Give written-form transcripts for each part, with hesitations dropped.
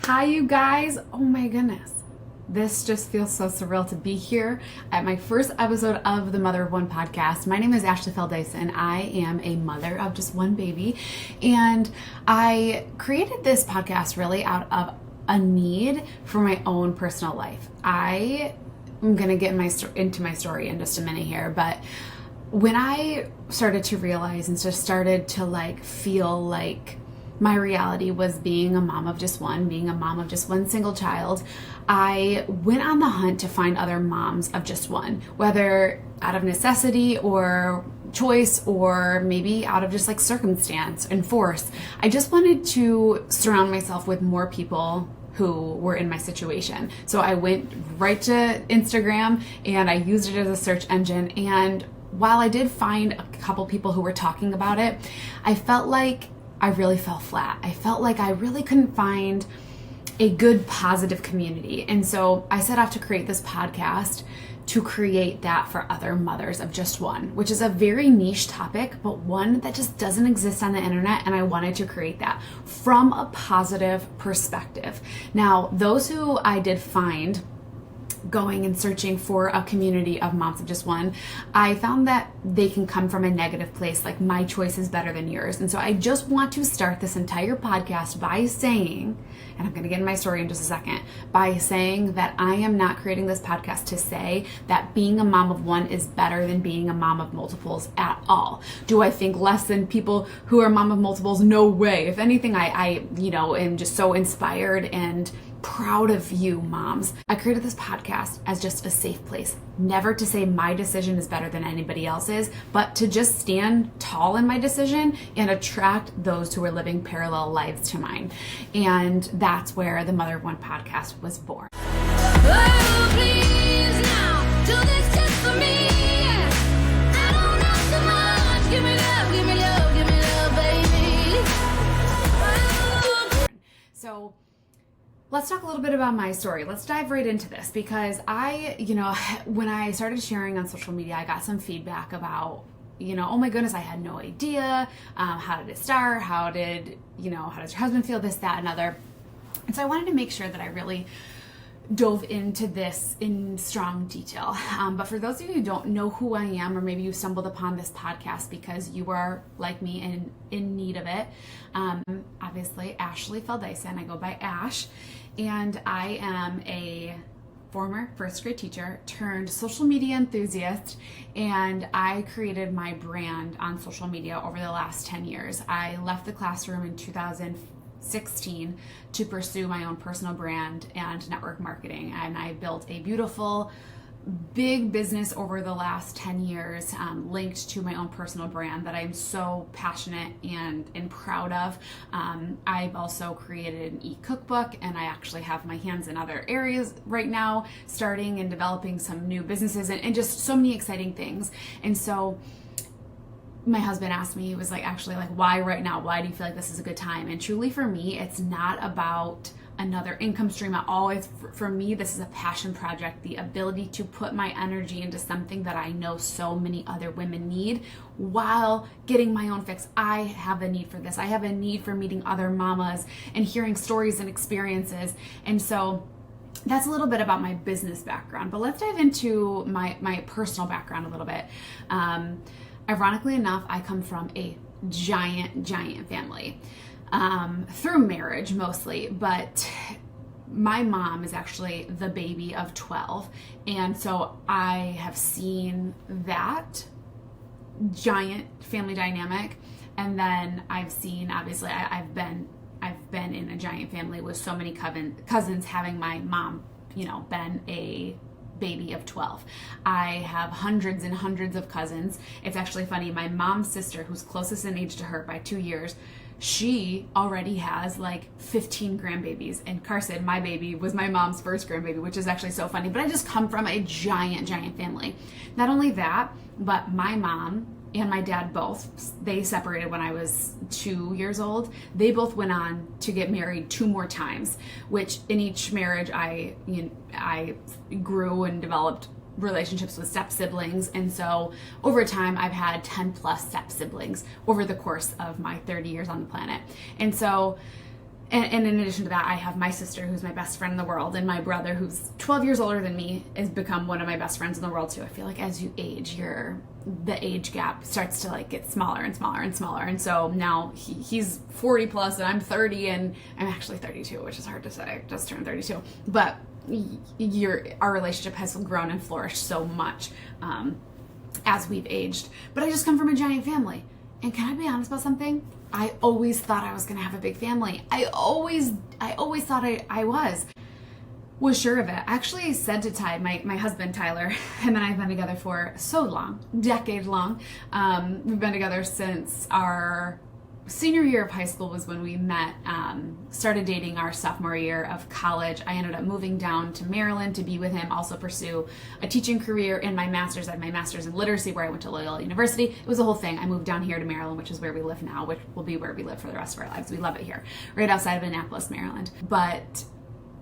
Hi, you guys. Oh my goodness. This just feels so surreal to be here at my first episode of the Mother of One podcast. My name is Ashley Felddyson. I am a mother of just one baby, and I created this podcast really out of a need for my own personal life. I am going to get into my story in just a minute here, but when I started to realize and just started to feel like my reality was being a mom of just one, being a mom of just one single child, I went on the hunt to find other moms of just one, whether out of necessity or choice or maybe out of just circumstance and force. I just wanted to surround myself with more people who were in my situation. So I went right to Instagram and I used it as a search engine. And while I did find a couple people who were talking about it, I felt like I really fell flat. I felt like I really couldn't find a good, positive community. And so I set off to create this podcast to create that for other mothers of just one, which is a very niche topic, but one that just doesn't exist on the internet. And I wanted to create that from a positive perspective. Now, those who I did find going and searching for a community of moms of just one, I found that they can come from a negative place, like my choice is better than yours. And so I just want to start this entire podcast by saying, and I'm going to get in my story in just a second, by saying that I am not creating this podcast to say that being a mom of one is better than being a mom of multiples at all. Do I think less than people who are mom of multiples? No way. If anything, I am just so inspired and proud of you, moms. I created this podcast as just a safe place, never to say my decision is better than anybody else's, but to just stand tall in my decision and attract those who are living parallel lives to mine. And that's where the Mother of One podcast was born. Oh, please now, do this just for me. I don't know so much. Give me love, give me love, give me love, baby. So let's talk a little bit about my story. Let's dive right into this because when I started sharing on social media, I got some feedback about, oh my goodness, I had no idea. How did it start? How does your husband feel? This, that, and other. And so I wanted to make sure that I really dove into this in strong detail. But for those of you who don't know who I am, or maybe you stumbled upon this podcast because you are like me and in need of it, obviously Ashley Felddyson, I go by Ash, and I am a former first grade teacher turned social media enthusiast, and I created my brand on social media over the last 10 years. I left the classroom in 2016 to pursue my own personal brand and network marketing, and I built a beautiful big business over the last 10 years linked to my own personal brand that I'm so passionate and proud of. I've also created an e-cookbook, and I actually have my hands in other areas right now, starting and developing some new businesses and just so many exciting things. And so my husband asked me, he was why right now? Why do you feel like this is a good time? And truly for me, it's not about another income stream at all. For me, this is a passion project, the ability to put my energy into something that I know so many other women need while getting my own fix. I have a need for this. I have a need for meeting other mamas and hearing stories and experiences. And so that's a little bit about my business background, but let's dive into my personal background a little bit. Ironically enough, I come from a giant family. Through marriage mostly, but my mom is actually the baby of 12, and so I have seen that giant family dynamic, and then I've seen, obviously, I've been in a giant family with so many cousins, having my mom, been a baby of 12. I have hundreds and hundreds of cousins. It's actually funny, my mom's sister, who's closest in age to her by 2 years, she already has 15 grandbabies, and Carson, my baby, was my mom's first grandbaby, which is actually so funny. But I just come from a giant family. Not only that, but my mom and my dad both, they separated when I was 2 years old. They both went on to get married 2 more times, which in each marriage I grew and developed relationships with step siblings, and so over time I've had 10 plus step siblings over the course of my 30 years on the planet. And so And in addition to that, I have my sister, who's my best friend in the world, and my brother, who's 12 years older than me, has become one of my best friends in the world too. I feel like as you age, the age gap starts to like get smaller and smaller and smaller. And so now he's 40 plus and I'm 30, and I'm actually 32, which is hard to say. I just turned 32. But our relationship has grown and flourished so much as we've aged. But I just come from a giant family. And can I be honest about something? I always thought I was going to have a big family. I always thought I was sure of it. I actually said to Ty, my husband, Tyler, him and I have been together for so long, decade long. We've been together since our senior year of high school was when we met, started dating our sophomore year of college. I ended up moving down to Maryland to be with him, also pursue a teaching career in my master's. I had my master's in literacy where I went to Loyola University. It was a whole thing. I moved down here to Maryland, which is where we live now, which will be where we live for the rest of our lives. We love it here, right outside of Annapolis, Maryland. But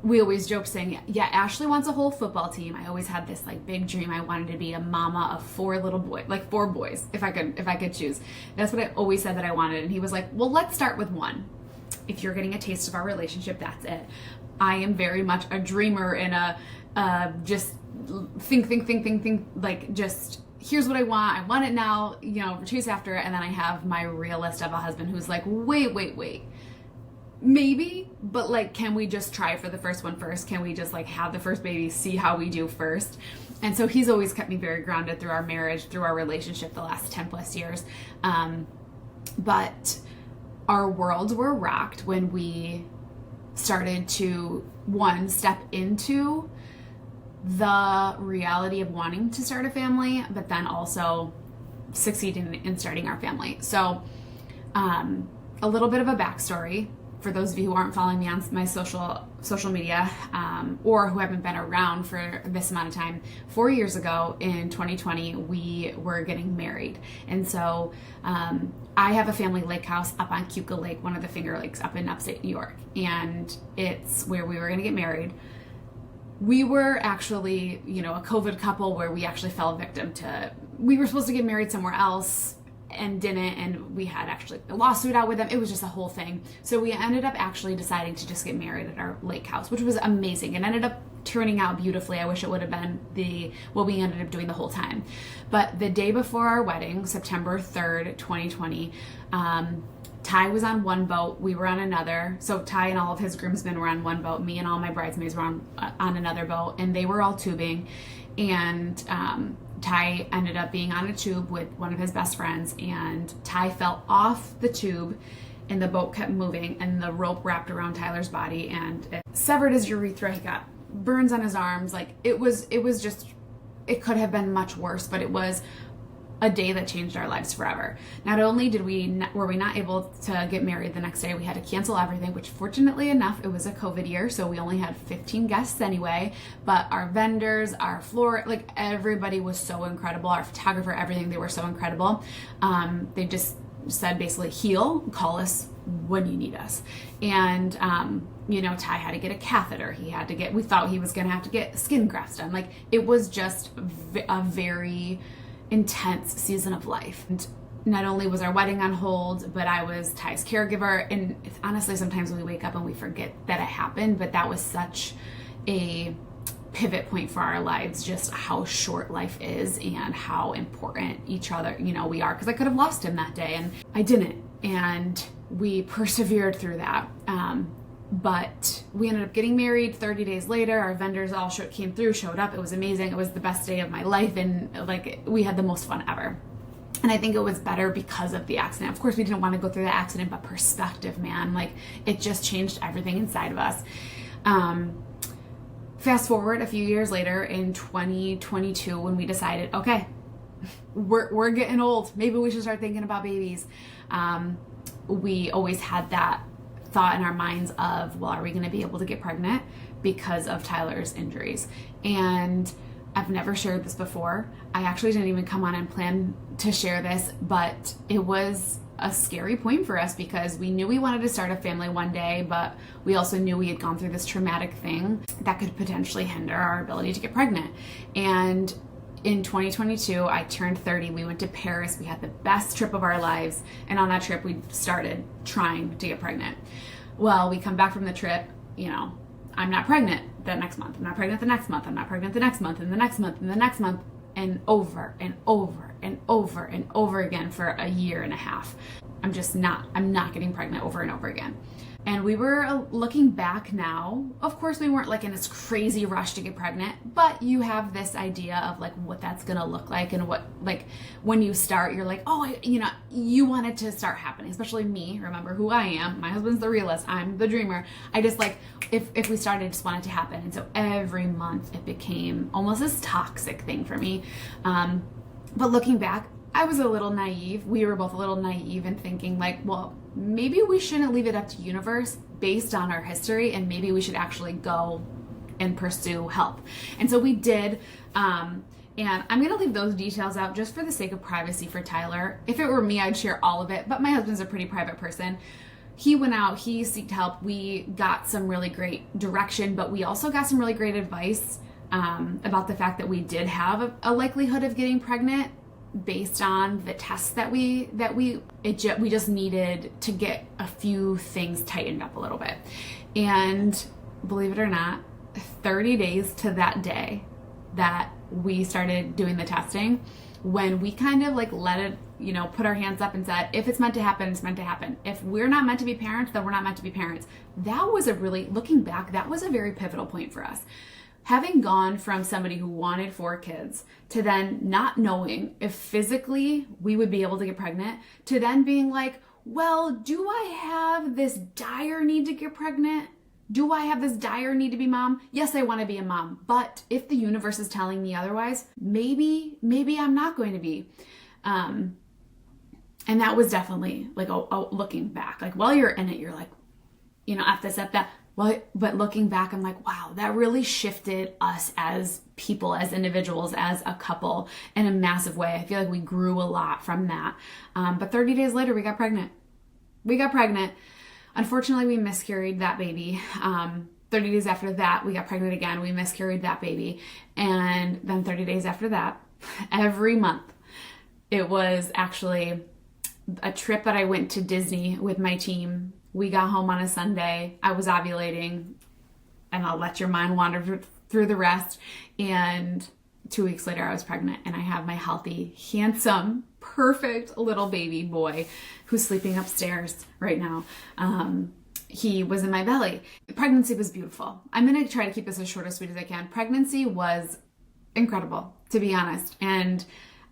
we always joke saying, yeah, Ashley wants a whole football team. I always had this like big dream. I wanted to be a mama of four boys, if I could choose. That's what I always said that I wanted. And he was like, well, let's start with one. If you're getting a taste of our relationship, that's it. I am very much a dreamer and just think, like just here's what I want it now, chase after it. And then I have my realist of a husband who's like, wait. Maybe, but like, can we just try for the first one first? Can we just like have the first baby, see how we do first? And so he's always kept me very grounded through our marriage, through our relationship the last 10 plus years. But our worlds were rocked when we started to, one, step into the reality of wanting to start a family, but then also succeeding in starting our family. So a little bit of a backstory for those of you who aren't following me on my social media, or who haven't been around for this amount of time. 4 years ago in 2020, we were getting married. And so I have a family lake house up on Keuka Lake, one of the Finger Lakes up in upstate New York. And it's where we were going to get married. We were actually, a COVID couple where we actually fell victim to, we were supposed to get married somewhere else and didn't, and we had actually a lawsuit out with them. It was just a whole thing. So we ended up actually deciding to just get married at our lake house, which was amazing. It ended up turning out beautifully. I wish it would have been what we ended up doing the whole time. But the day before our wedding, September 3rd, 2020, Ty was on one boat, we were on another. So Ty and all of his groomsmen were on one boat. Me and all my bridesmaids were on another boat, and they were all tubing. And Ty ended up being on a tube with one of his best friends, and Ty fell off the tube, and the boat kept moving, and the rope wrapped around Tyler's body, and it severed his urethra. He got burns on his arms. Like it was just, it could have been much worse, but it was a day that changed our lives forever. Not only were we not able to get married the next day, we had to cancel everything, which fortunately enough, it was a COVID year, so we only had 15 guests anyway, but our vendors, our floor, like everybody was so incredible. Our photographer, everything, they were so incredible. They just said basically, call us when you need us. And, Ty had to get a catheter. We thought he was going to have to get skin grafts done. Like it was just a very intense season of life. And not only was our wedding on hold, but I was Ty's caregiver. And honestly, sometimes we wake up and we forget that it happened, but that was such a pivot point for our lives, just how short life is and how important each other, we are. Because I could have lost him that day and I didn't. And we persevered through that. But we ended up getting married 30 days later. Our vendors all showed up. It was amazing. It was the best day of my life. And we had the most fun ever. And I think it was better because of the accident. Of course, we didn't want to go through the accident, but perspective, man, it just changed everything inside of us. Fast forward a few years later in 2022, when we decided, okay, we're getting old. Maybe we should start thinking about babies. We always had that thought in our minds of, well, are we going to be able to get pregnant because of Tyler's injuries? And I've never shared this before. I actually didn't even come on and plan to share this, but it was a scary point for us because we knew we wanted to start a family one day, but we also knew we had gone through this traumatic thing that could potentially hinder our ability to get pregnant. And in 2022, I turned 30. We went to Paris. We had the best trip of our lives. And on that trip, we started trying to get pregnant. Well, we come back from the trip, I'm not pregnant the next month. I'm not pregnant the next month. I'm not pregnant the next month and the next month and the next month, and over and over and over and over again for a year and a half. I'm not getting pregnant over and over again. And we were looking back now, of course we weren't like in this crazy rush to get pregnant, but you have this idea of like what that's gonna look like, and what, like, when you start, you're like, oh, you want it to start happening, especially me. Remember who I am. My husband's the realist. I'm the dreamer. I just like, if we started, I just want it to happen. And so every month it became almost this toxic thing for me. But looking back, I was a little naive. We were both a little naive in thinking like, well, maybe we shouldn't leave it up to universe based on our history, and maybe we should actually go and pursue help. And so we did. And I'm going to leave those details out just for the sake of privacy for Tyler. If it were me, I'd share all of it, but my husband's a pretty private person. He went out, he sought help. We got some really great direction, but we also got some really great advice about the fact that we did have a likelihood of getting pregnant based on the tests that we just needed to get a few things tightened up a little bit. And believe it or not, 30 days to that day that we started doing the testing, when we kind of like let it, put our hands up and said, if it's meant to happen, it's meant to happen. If we're not meant to be parents, then we're not meant to be parents. That was looking back, that was a very pivotal point for us. Having gone from somebody who wanted 4 kids to then not knowing if physically we would be able to get pregnant, to then being like, well, do I have this dire need to get pregnant? Do I have this dire need to be mom? Yes, I want to be a mom. But if the universe is telling me otherwise, maybe I'm not going to be. And that was definitely like, looking back, like while you're in it, you're like, at this, at that. Well, but looking back, I'm like, wow, that really shifted us as people, as individuals, as a couple in a massive way. I feel like we grew a lot from that. But 30 days later, we got pregnant. Unfortunately, we miscarried that baby. 30 days after that, we got pregnant again. We miscarried that baby. And then 30 days after that, every month, it was actually a trip that I went to Disney with my team. We got home on a Sunday. I was ovulating, and I'll let your mind wander through the rest. And 2 weeks later, I was pregnant, and I have my healthy, handsome, perfect little baby boy who's sleeping upstairs right now. He was in my belly. Pregnancy was beautiful. I'm going to try to keep this as short as sweet as I can. Pregnancy was incredible, to be honest. And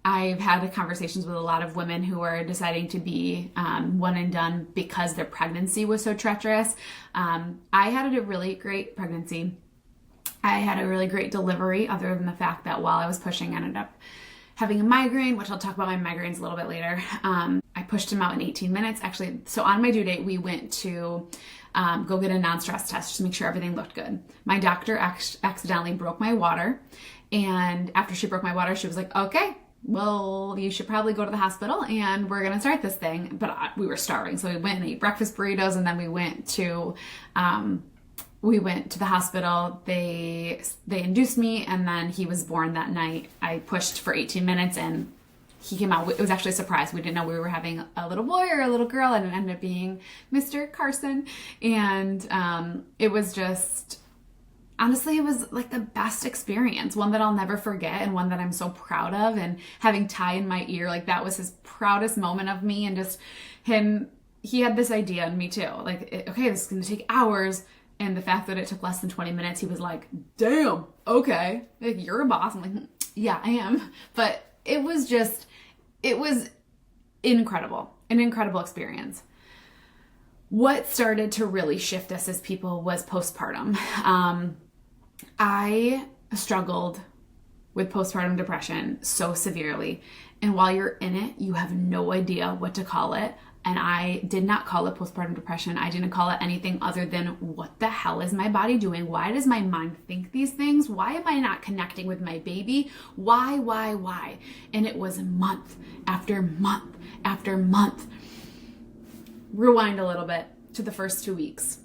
I've had conversations with a lot of women who are deciding to be one and done because their pregnancy was so treacherous. I had a really great pregnancy. I had a really great delivery, other than the fact that while I was pushing, I ended up having a migraine, which I'll talk about my migraines a little bit later. I pushed him out in 18 minutes. Actually, so on my due date, we went to go get a non-stress test just to make sure everything looked good. My doctor accidentally broke my water. And after she broke my water, she was like, okay, well, you should probably go to the hospital and we're going to start this thing. But we were starving. So we went and ate breakfast burritos, and then we went to the hospital. They induced me, and then he was born that night. I pushed for 18 minutes and he came out. It was actually a surprise. We didn't know we were having a little boy or a little girl, and it ended up being Mr. Carson. And it was just, honestly, it was like the best experience, one that I'll never forget, and one that I'm so proud of. And having Ty in my ear, like that was his proudest moment of me. And just him, he had this idea in me too, like, okay, this is going to take hours. And the fact that it took less than 20 minutes, he was like, damn, okay, like, you're a boss. I'm like, yeah, I am. But it was incredible, an incredible experience. What started to really shift us as people was postpartum. I struggled with postpartum depression so severely. And while you're in it, you have no idea what to call it. And I did not call it postpartum depression. I didn't call it anything other than, what the hell is my body doing? Why does my mind think these things? Why am I not connecting with my baby? Why? And it was month after month after month. Rewind a little bit to the first 2 weeks.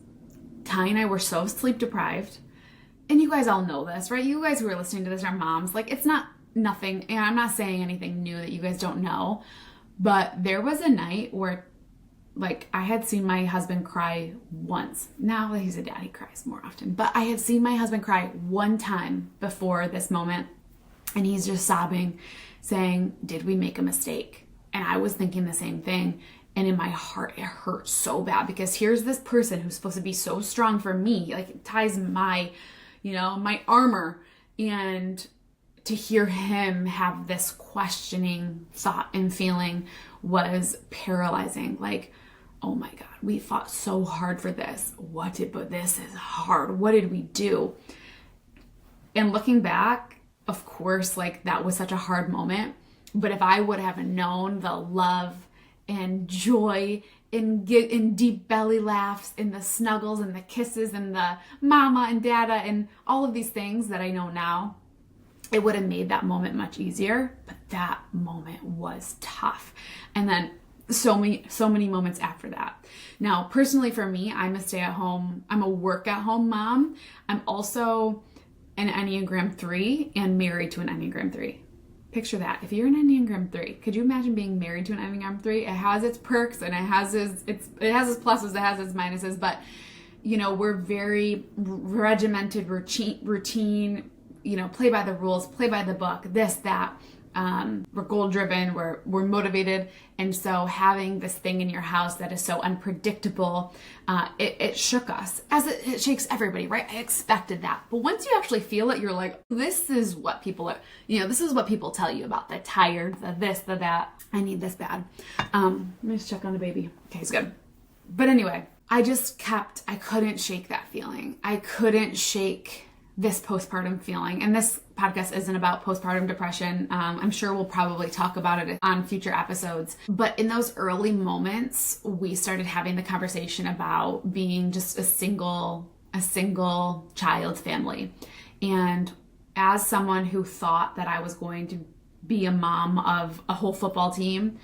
Ty and I were so sleep deprived. And you guys all know this, right? You guys who are listening to this are moms. Like, it's not nothing, and I'm not saying anything new that you guys don't know. But there was a night where Like, I had seen my husband cry once. Now that he's a dad, he cries more often. But I had seen my husband cry one time before this moment, and he's just sobbing, saying, "Did we make a mistake?" And I was thinking the same thing. And in my heart, it hurt so bad, because here's this person who's supposed to be so strong for me, like it ties my, my armor. And to hear him have this questioning thought and feeling was paralyzing. Like, oh my God, we fought so hard for this. But this is hard. What did we do? And looking back, of course, like that was such a hard moment. But if I would have known the love and joy and deep belly laughs and the snuggles and the kisses and the mama and dada and all of these things that I know now, it would have made that moment much easier. But that moment was tough. And then so many moments after that. Now, personally for me, I'm a work at home mom. I'm also an Enneagram 3 and married to an Enneagram 3. Picture that. If you're an Enneagram 3, could you imagine being married to an Enneagram 3? It has its perks and it has its pluses, it has its minuses, but we're very regimented, routine, play by the rules, play by the book, this, that. We're goal driven, we're motivated. And so having this thing in your house that is so unpredictable, it shook us, as it shakes everybody, right? I expected that. But once you actually feel it, you're like, this is what people are, this is what people tell you about the tired, the this, the that. I need this bad. Let me just check on the baby. Okay, he's good. But anyway, I couldn't shake that feeling. I couldn't shake this postpartum feeling. And this podcast isn't about postpartum depression. I'm sure we'll probably talk about it on future episodes. But in those early moments, we started having the conversation about being just a single child family. And as someone who thought that I was going to be a mom of a whole football team,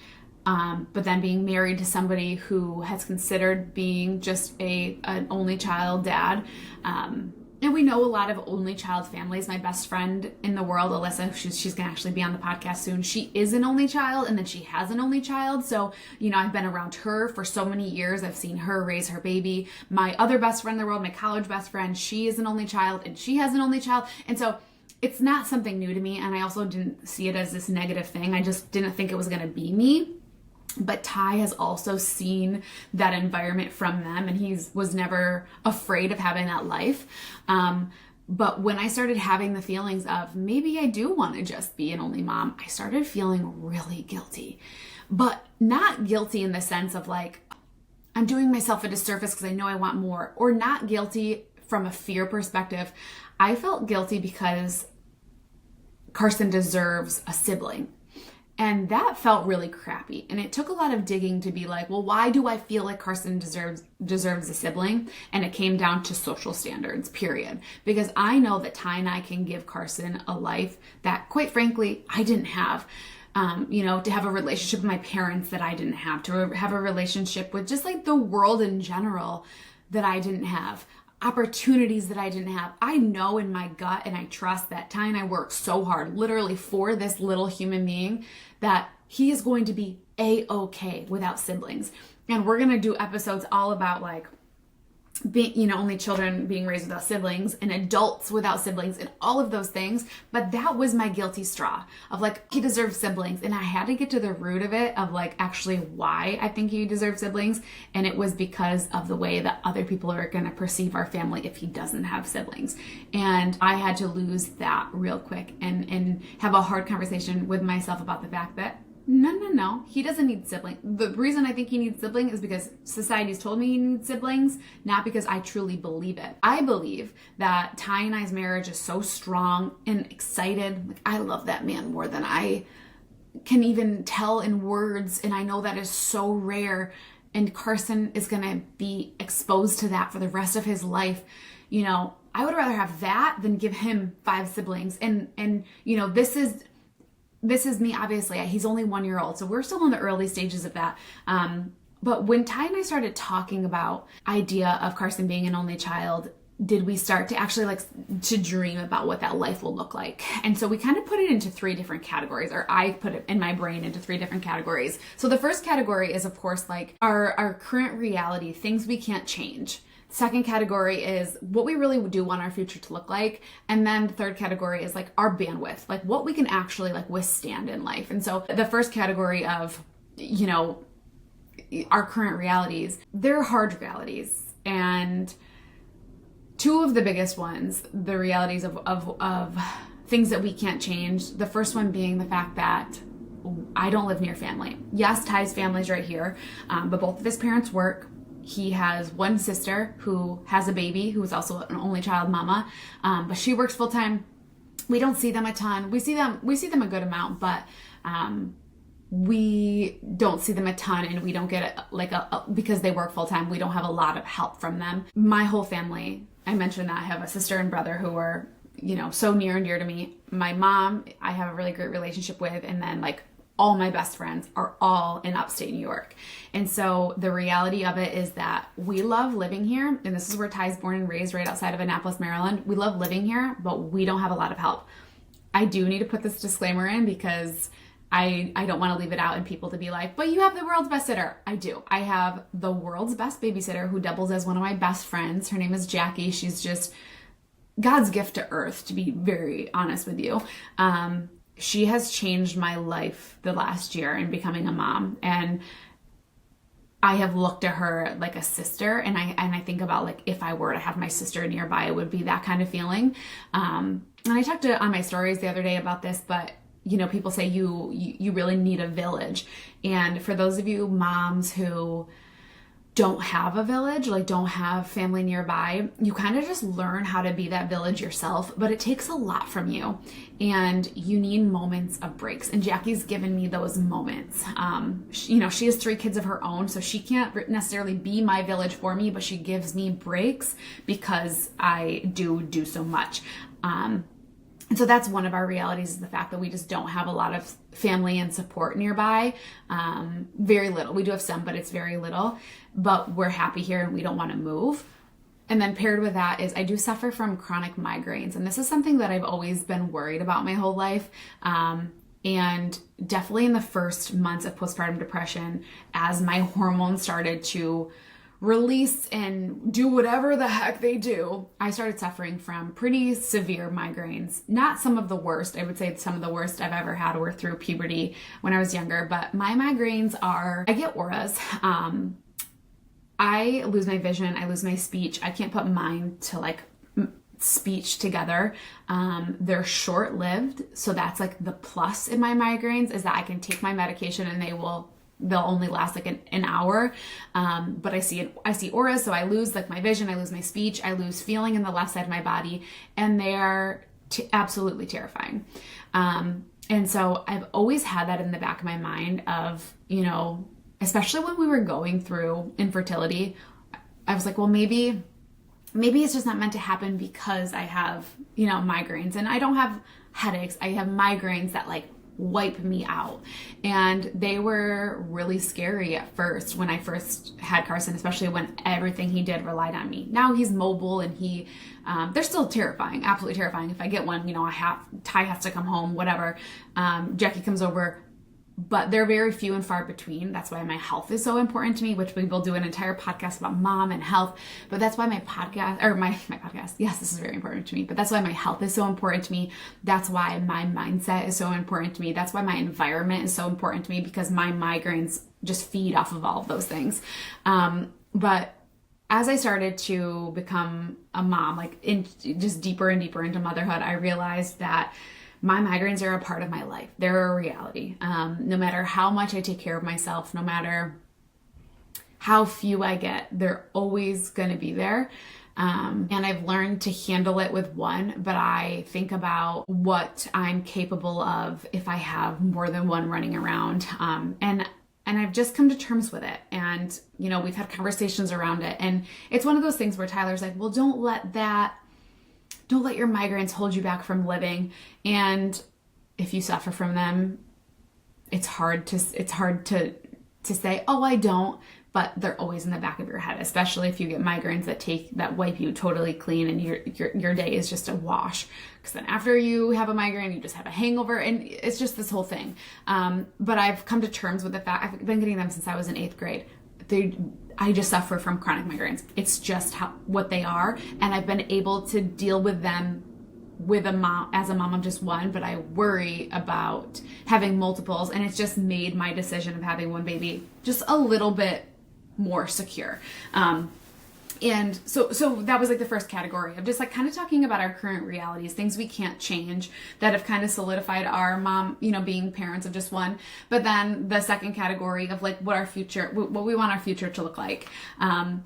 but then being married to somebody who has considered being just an only child dad, and we know a lot of only child families. My best friend in the world, Alyssa, she's going to actually be on the podcast soon. She is an only child, and then she has an only child. So, I've been around her for so many years. I've seen her raise her baby. My other best friend in the world, my college best friend, she is an only child, and she has an only child. And so it's not something new to me. And I also didn't see it as this negative thing. I just didn't think it was going to be me. But Ty has also seen that environment from them, and he was never afraid of having that life. But when I started having the feelings of maybe I do want to just be an only mom, I started feeling really guilty. But not guilty in the sense of like, I'm doing myself a disservice because I know I want more, or not guilty from a fear perspective. I felt guilty because Carson deserves a sibling. And that felt really crappy. And it took a lot of digging to be like, well, why do I feel like Carson deserves a sibling? And it came down to social standards, period. Because I know that Ty and I can give Carson a life that, quite frankly, I didn't have. To have a relationship with my parents that I didn't have, to have a relationship with just like the world in general that I didn't have. Opportunities that I didn't have. I know in my gut, and I trust that Ty and I worked so hard, literally for this little human being, that he is going to be A-okay without siblings. And we're going to do episodes all about like being, only children being raised without siblings and adults without siblings and all of those things. But that was my guilty straw of like, he deserves siblings. And I had to get to the root of it, of like actually why I think he deserves siblings. And it was because of the way that other people are going to perceive our family if he doesn't have siblings. And I had to lose that real quick and have a hard conversation with myself about the fact that no, he doesn't need siblings. The reason I think he needs siblings is because society's told me he needs siblings, not because I truly believe it. I believe that Ty and I's marriage is so strong and excited. Like, I love that man more than I can even tell in words, and I know that is so rare, and Carson is going to be exposed to that for the rest of his life. I would rather have that than give him 5 siblings. And this is me, obviously. He's only 1 year old, so we're still in the early stages of that. But when Ty and I started talking about idea of Carson being an only child, did we start to actually like to dream about what that life will look like? And so we kind of put it into 3 different categories, or I put it in my brain into 3 different categories. So the first category is, of course, like our current reality, things we can't change. Second category is what we really do want our future to look like. And then the third category is like our bandwidth, like what we can actually like withstand in life. And so the first category of, you know, our current realities, they're hard realities. And 2 of the biggest ones, the realities of things that we can't change. The first one being the fact that I don't live near family. Yes, Ty's family's right here, but both of his parents work. He has one sister who has a baby, who is also an only child mama, but she works full time. We don't see them a ton. We see them a good amount, but we don't see them a ton, and we don't get because they work full time. We don't have a lot of help from them. My whole family, I mentioned that I have a sister and brother who are, you know, so near and dear to me. My mom, I have a really great relationship with, and then like all my best friends are all in upstate New York. And so the reality of it is that we love living here. And this is where Ty's born and raised, right outside of Annapolis, Maryland. We love living here, but we don't have a lot of help. I do need to put this disclaimer in because I don't want to leave it out and people to be like, but you have the world's best sitter. I do. I have the world's best babysitter who doubles as one of my best friends. Her name is Jackie. She's just God's gift to earth, to be very honest with you. She has changed my life the last year in becoming a mom. And I have looked at her like a sister, and I think about like if I were to have my sister nearby, it would be that kind of feeling. And I talked on my stories the other day about this, but you know, people say you really need a village. And for those of you moms who don't have a village, like don't have family nearby, you kind of just learn how to be that village yourself, but it takes a lot from you and you need moments of breaks. And Jackie's given me those moments. You know, she has 3 kids of her own, so she can't necessarily be my village for me, but she gives me breaks because I do so much. And so that's one of our realities, is the fact that we just don't have a lot of family and support nearby. Very little. We do have some, but it's very little. But we're happy here and we don't want to move. And then paired with that is I do suffer from chronic migraines. And this is something that I've always been worried about my whole life. And definitely in the first months of postpartum depression, as my hormones started to release and do whatever the heck they do, I started suffering from pretty severe migraines. Not some of the worst. I would say some of the worst I've ever had were through puberty when I was younger, but my migraines are, I get auras. I lose my vision. I lose my speech. I can't put mind to like speech together. They're short-lived. So that's like the plus in my migraines, is that I can take my medication and they'll only last like an hour. But I see auras. So I lose like my vision, I lose my speech, I lose feeling in the left side of my body, and they are absolutely terrifying. And so I've always had that in the back of my mind of, you know, especially when we were going through infertility, I was like, well, maybe it's just not meant to happen because I have, you know, migraines, and I don't have headaches. I have migraines that like wipe me out. And they were really scary at first when I first had Carson, especially when everything he did relied on me. Now he's mobile and they're still terrifying, absolutely terrifying. If I get one, you know, Ty has to come home, whatever. Jackie comes over, but they're very few and far between. That's why my health is so important to me, which we will do an entire podcast about mom and health. But that's why my podcast, yes, this is very important to me, but that's why my health is so important to me. That's why my mindset is so important to me. That's why my environment is so important to me, because my migraines just feed off of all of those things. But as I started to become a mom, like just deeper and deeper into motherhood, I realized that my migraines are a part of my life. They're a reality. No matter how much I take care of myself, no matter how few I get, they're always going to be there. And I've learned to handle it with one, but I think about what I'm capable of if I have more than one running around. And I've just come to terms with it. And, you know, we've had conversations around it. And it's one of those things where Tyler's like, well, don't let your migraines hold you back from living. And if you suffer from them, it's hard to say, oh, I don't. but they're always in the back of your head, especially if you get migraines that wipe you totally clean and your day is just a wash. Because then after you have a migraine, you just have a hangover, and it's just this whole thing. But I've come to terms with the fact, I've been getting them since I was in 8th grade. I just suffer from chronic migraines. It's just what they are, and I've been able to deal with them as a mom of just one, but I worry about having multiples, and it's just made my decision of having one baby just a little bit more secure. And so that was like the first category of just like kind of talking about our current realities, things we can't change that have kind of solidified our mom, being parents of just one. But then the second category of like what we want our future to look like. I'm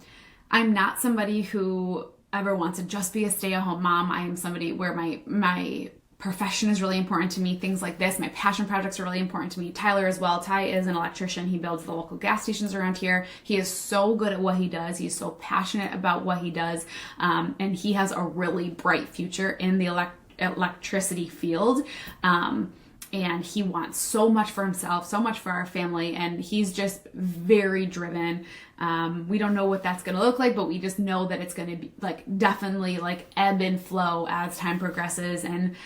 not somebody who ever wants to just be a stay-at-home mom. I am somebody where my profession is really important to me. Things like this, my passion projects are really important to me. Tyler as well. Ty is an electrician. He builds the local gas stations around here. He is so good at what he does. He's so passionate about what he does. And he has a really bright future in the electricity field. And he wants so much for himself, so much for our family, and he's just very driven. We don't know what that's going to look like, but we just know that it's going to be like definitely like ebb and flow as time progresses. And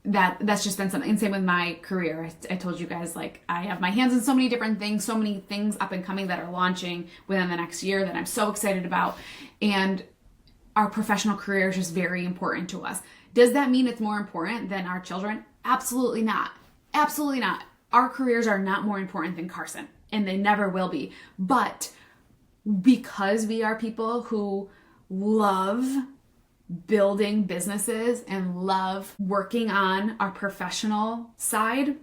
that's just been something. And same with my career. I told you guys, like, I have my hands in so many different things, so many things up and coming that are launching within the next year that I'm so excited about. And our professional career is just very important to us. Does that mean it's more important than our children? Absolutely not. Absolutely not. Our careers are not more important than Carson, and they never will be. But because we are people who love building businesses and love working on our professional side,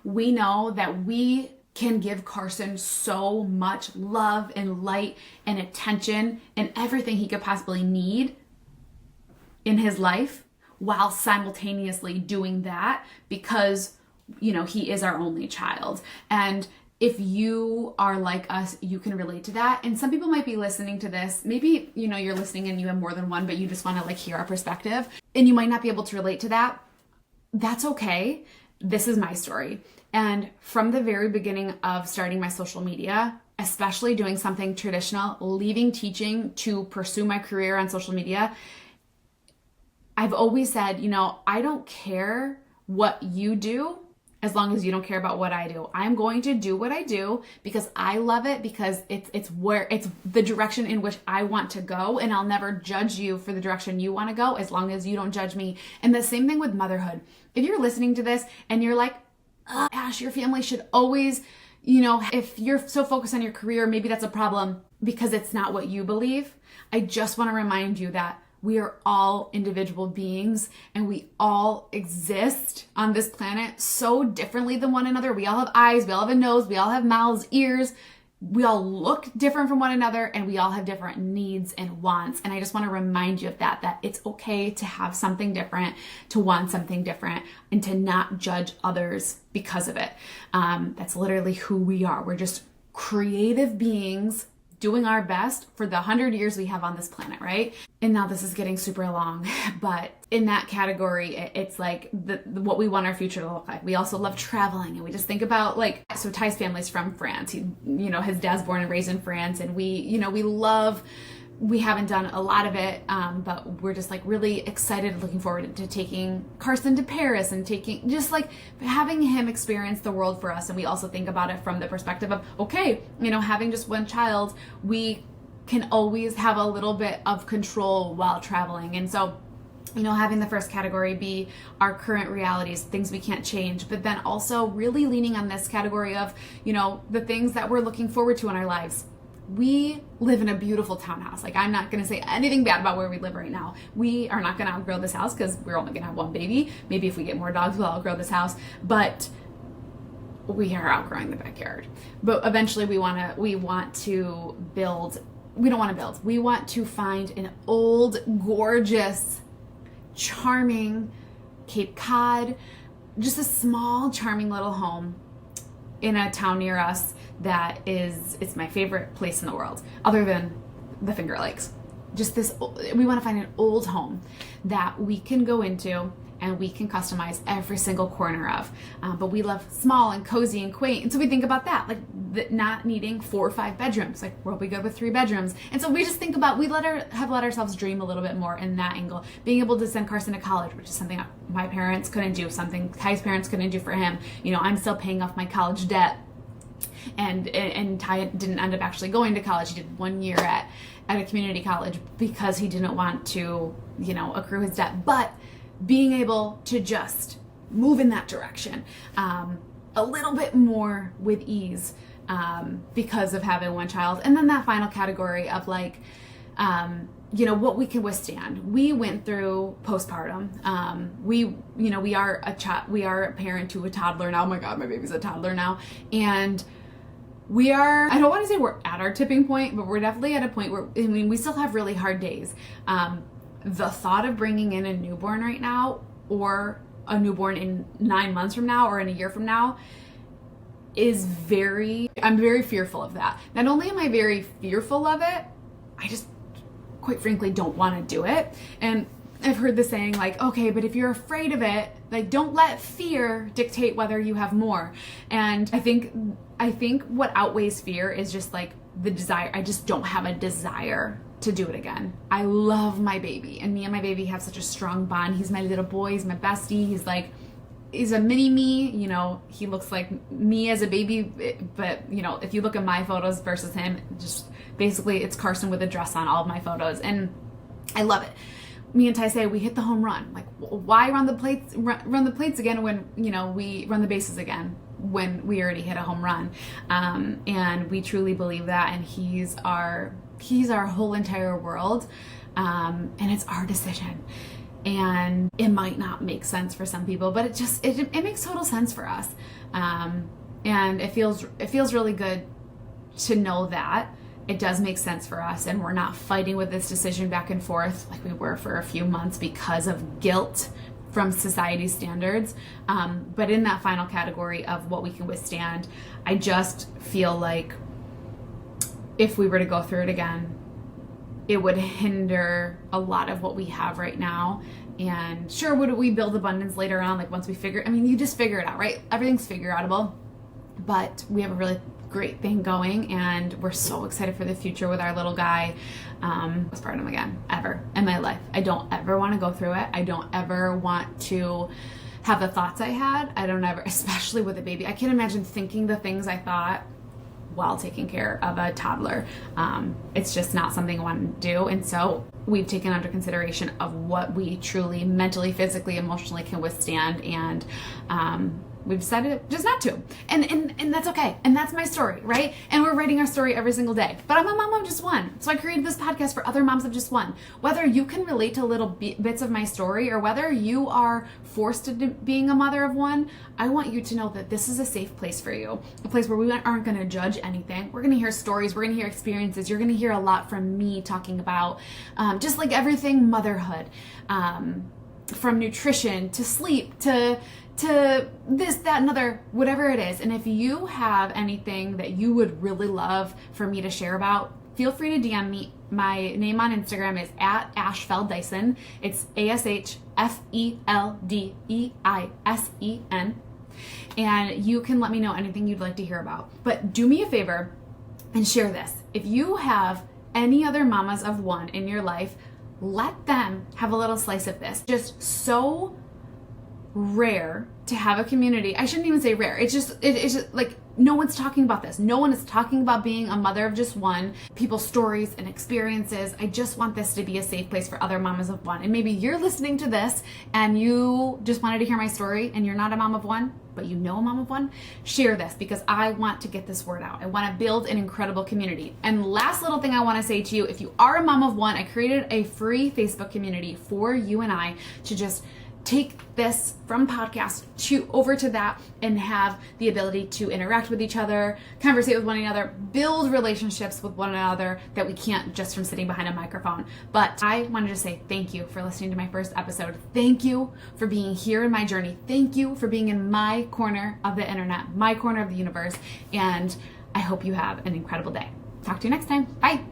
we know that we can give Carson so much love and light and attention and everything he could possibly need in his life, while simultaneously doing that because, he is our only child. And if you are like us, you can relate to that. And some people might be listening to this. Maybe, you're listening and you have more than one, but you just want to like hear our perspective and you might not be able to relate to that. That's okay. This is my story. And from the very beginning of starting my social media, especially doing something traditional, leaving teaching to pursue my career on social media, I've always said, I don't care what you do as long as you don't care about what I do. I'm going to do what I do because I love it, because it's the direction in which I want to go, and I'll never judge you for the direction you want to go as long as you don't judge me. And the same thing with motherhood. If you're listening to this and you're like, Ash, your family should always, if you're so focused on your career, maybe that's a problem because it's not what you believe. I just want to remind you that we are all individual beings and we all exist on this planet so differently than one another. We all have eyes, we all have a nose, we all have mouths, ears. We all look different from one another, and we all have different needs and wants. And I just want to remind you of that it's okay to have something different, to want something different, and to not judge others because of it. That's literally who we are. We're just creative beings doing our best for the 100 years we have on this planet, right? And now this is getting super long, but in that category, it's like what we want our future to look like. We also love traveling, and we just think about so Ty's family's from France. His dad's born and raised in France, and we haven't done a lot of it, but we're just really excited, looking forward to taking Carson to Paris and having him experience the world for us. And we also think about it from the perspective of, okay, having just one child, we can always have a little bit of control while traveling. And so, having the first category be our current realities, things we can't change, but then also really leaning on this category of, the things that we're looking forward to in our lives. We live in a beautiful townhouse. I'm not going to say anything bad about where we live right now. We are not going to outgrow this house because we're only going to have one baby. Maybe if we get more dogs, we'll outgrow this house. But we are outgrowing the backyard. But eventually we want to build. We don't want to build. We want to find an old, gorgeous, charming Cape Cod, just a small, charming little home in a town near us it's my favorite place in the world, other than the Finger Lakes. We want to find an old home that we can go into and we can customize every single corner of. But we love small and cozy and quaint. And so we think about that, like not needing 4 or 5 bedrooms. Like we'll be good with 3 bedrooms. And so we just think about, have let ourselves dream a little bit more in that angle. Being able to send Carson to college, which is something my parents couldn't do, something Ty's parents couldn't do for him. I'm still paying off my college debt. And Ty didn't end up actually going to college. He did 1 year at a community college because he didn't want to, accrue his debt. But being able to just move in that direction a little bit more with ease because of having one child. And then that final category of like, what we can withstand. We went through postpartum. We are a parent to a toddler now. Oh my God, my baby's a toddler now. And I don't want to say we're at our tipping point, but we're definitely at a point where, we still have really hard days. The thought of bringing in a newborn right now, or a newborn in 9 months from now, or in a year from now, I'm very fearful of that. Not only am I very fearful of it, I just quite frankly don't want to do it. And I've heard the saying like, okay, but if you're afraid of it, like don't let fear dictate whether you have more. And I think what outweighs fear is just like the desire. I just don't have a desire to do it again. I love my baby, and me and my baby have such a strong bond. He's my little boy, he's my bestie. He's a mini me, he looks like me as a baby, but if you look at my photos versus him, just basically it's Carson with a dress on all of my photos, and I love it. Me and Ty say we hit the home run. Like, why run the plates again when we run the bases again when we already hit a home run? And we truly believe that, and he's our whole entire world, and it's our decision. And it might not make sense for some people, but it makes total sense for us. And it feels really good to know that it does make sense for us, and we're not fighting with this decision back and forth like we were for a few months because of guilt from society's standards. But in that final category of what we can withstand, I just feel like if we were to go through it again, it would hinder a lot of what we have right now. And sure, would we build abundance later on? Like once we you just figure it out, right? Everything's figure outable, but we have a really great thing going, and we're so excited for the future with our little guy. Postpartum again, ever in my life. I don't ever want to go through it. I don't ever want to have the thoughts I had. I don't ever, especially with a baby. I can't imagine thinking the things I thought while taking care of a toddler. It's just not something I want to do. And so we've taken under consideration of what we truly mentally, physically, emotionally can withstand. And we've decided just not to. And that's okay. And that's my story, right? And we're writing our story every single day. But I'm a mom of just one. So I created this podcast for other moms of just one. Whether you can relate to little bits of my story, or whether you are forced to being a mother of one, I want you to know that this is a safe place for you. A place where we aren't going to judge anything. We're going to hear stories. We're going to hear experiences. You're going to hear a lot from me talking about just like everything motherhood, from nutrition to sleep to this, that, and other, whatever it is. And if you have anything that you would really love for me to share about, feel free to DM me. My name on Instagram is @AshFeldDyson. It's ASHFELDEISEN. And you can let me know anything you'd like to hear about. But do me a favor and share this. If you have any other mamas of one in your life, let them have a little slice of this. Just so rare to have a community. I shouldn't even say rare. It's just like no one's talking about this. No one is talking about being a mother of just one, people's stories and experiences. I just want this to be a safe place for other mamas of one. And maybe you're listening to this and you just wanted to hear my story and you're not a mom of one, but you know a mom of one. Share this, because I want to get this word out. I want to build an incredible community. And last little thing I want to say to you, if you are a mom of one, I created a free Facebook community for you and I to just take this from podcast over to that and have the ability to interact with each other, conversate with one another, build relationships with one another that we can't just from sitting behind a microphone. But I wanted to say thank you for listening to my first episode. Thank you for being here in my journey. Thank you for being in my corner of the internet, my corner of the universe. And I hope you have an incredible day. Talk to you next time. Bye.